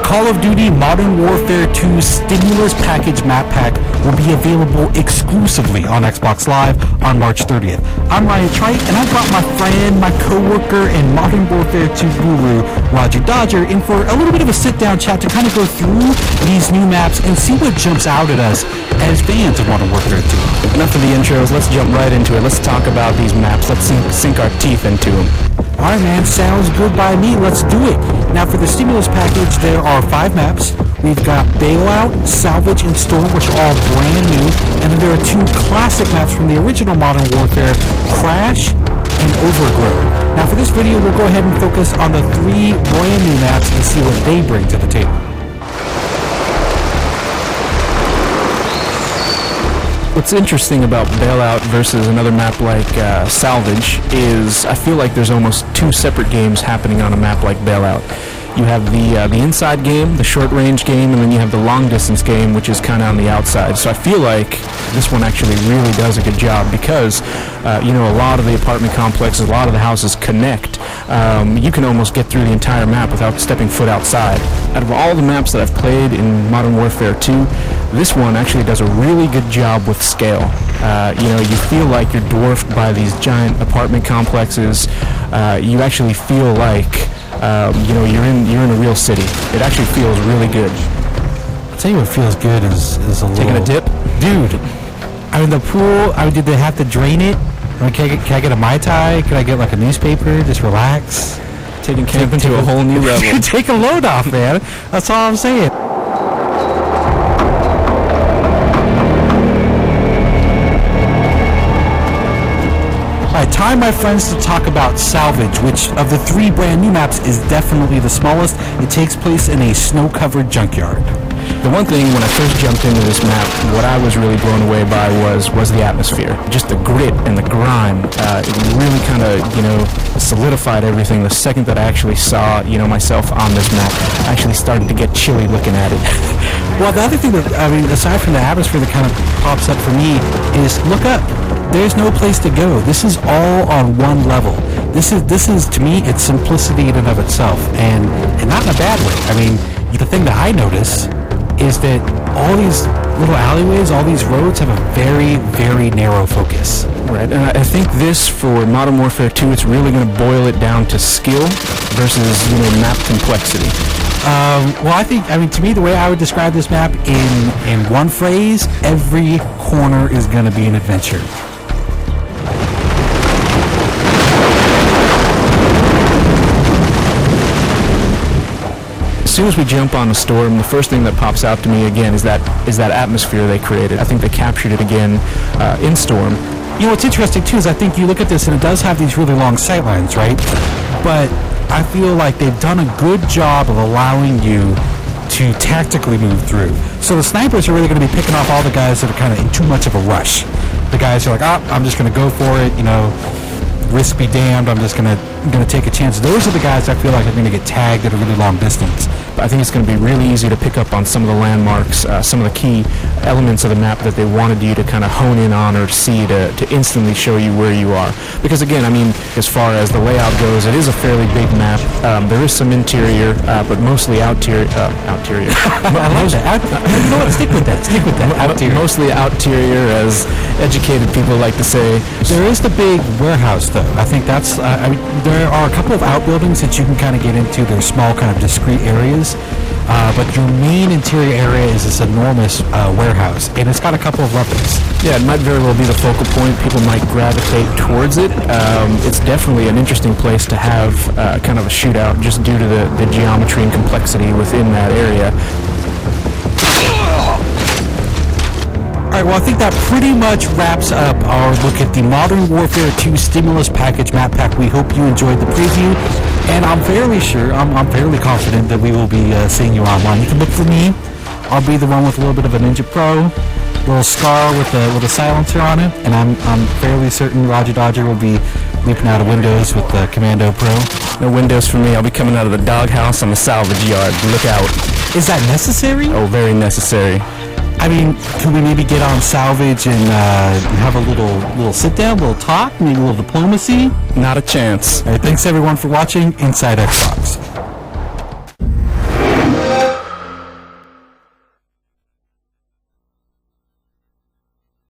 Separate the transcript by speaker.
Speaker 1: Call of Duty Modern Warfare 2 Stimulus Package Map Pack will be available exclusively on Xbox Live on March 30th. I'm Ryan Trite, and I've got my friend, my co-worker, and Modern Warfare 2 guru, Roger Dodger, in for a little bit of a sit-down chat to kind of go through these new maps and see what jumps out at us as fans of Modern Warfare 2.
Speaker 2: Enough of the intros, let's jump right into it. Let's talk about these maps. Let's sink our teeth into them.
Speaker 1: Alright, man, sounds good by me. Let's do it. Now, for the stimulus package, there are 5 maps. We've got Bailout, Salvage, and Storm, which are all brand new. And then there are 2 classic maps from the original Modern Warfare, Crash and Overgrown. Now, for this video, we'll go ahead and focus on the 3 brand new maps and see what they bring to the table.
Speaker 2: What's interesting about Bailout versus another map like Salvage is I feel like there's almost 2 separate games happening on a map like Bailout. You have the inside game, the short-range game, and then you have the long-distance game, which is kind of on the outside. So I feel like this one actually really does a good job because, a lot of the apartment complexes, a lot of the houses connect. You can almost get through the entire map without stepping foot outside. Out of all the maps that I've played in Modern Warfare 2, this one actually does a really good job with scale. You feel like you're dwarfed by these giant apartment complexes. You actually feel like you're in a real city. It actually feels really good.
Speaker 1: I'll tell you what feels good is a
Speaker 2: Taking a dip?
Speaker 1: Dude, I mean, the pool, did they have to drain it? Can I get a Mai Tai? Can I get like a newspaper? Just relax?
Speaker 2: Taking camping to a whole new level.
Speaker 1: Take a load off, man. That's all I'm saying. Time, my friends, to talk about Salvage, which of the 3 brand new maps is definitely the smallest. It takes place in a snow-covered junkyard.
Speaker 2: The one thing when I first jumped into this map, what I was really blown away by was the atmosphere. Just the grit and the grime. It really kind of, solidified everything. The second that I actually saw, myself on this map, I actually started to get chilly looking at it.
Speaker 1: Well, the other thing that, aside from the atmosphere that kind of pops up for me is look up. There's no place to go. This is all on one level. This is to me, it's simplicity in and of itself, and not in a bad way. The thing that I notice is that all these little alleyways, all these roads have a very, very narrow focus.
Speaker 2: Right, and I think this, for Modern Warfare 2, it's really going to boil it down to skill versus, map complexity.
Speaker 1: To me, the way I would describe this map in one phrase, every corner is going to be an adventure.
Speaker 2: As soon as we jump on the Storm, the first thing that pops out to me again is that atmosphere they created. I think they captured it again in Storm.
Speaker 1: What's interesting too is I think you look at this and it does have these really long sightlines, right? But I feel like they've done a good job of allowing you to tactically move through. So the snipers are really going to be picking off all the guys that are kind of in too much of a rush. The guys who are like, I'm just going to go for it, risk be damned, I'm just gonna take a chance. Those are the guys I feel like are going to get tagged at a really long distance.
Speaker 2: But I think it's going to be really easy to pick up on some of the landmarks, some of the key elements of the map that they wanted you to kind of hone in on or see to instantly show you where you are. Because again, as far as the layout goes, it is a fairly big map. There is some interior, but mostly outerior.
Speaker 1: I love that. Stick with that. Outerior.
Speaker 2: Mostly outerior, as educated people like to say.
Speaker 1: There is the big warehouse, though. I think that's. There are a couple of outbuildings that you can kind of get into. They're small, kind of discrete areas. But your main interior area is this enormous warehouse, and it's got a couple of levels.
Speaker 2: Yeah, it might very well be the focal point. People might gravitate towards it. It's definitely an interesting place to have kind of a shootout, just due to the geometry and complexity within that area.
Speaker 1: Alright, well, I think that pretty much wraps up our look at the Modern Warfare 2 Stimulus Package Map Pack. We hope you enjoyed the preview, and I'm fairly sure, I'm fairly confident that we will be seeing you online. You can look for me. I'll be the one with a little bit of a Ninja Pro, little scar with a silencer on it, and I'm fairly certain Roger Dodger will be leaping out of windows with the Commando Pro.
Speaker 2: No windows for me. I'll be coming out of the doghouse on the salvage yard. Look out.
Speaker 1: Is that necessary?
Speaker 2: Oh, very necessary.
Speaker 1: Can we maybe get on Salvage and have a little sit down, a little talk, maybe a little diplomacy?
Speaker 2: Not a chance.
Speaker 1: All right, thanks everyone for watching Inside Xbox.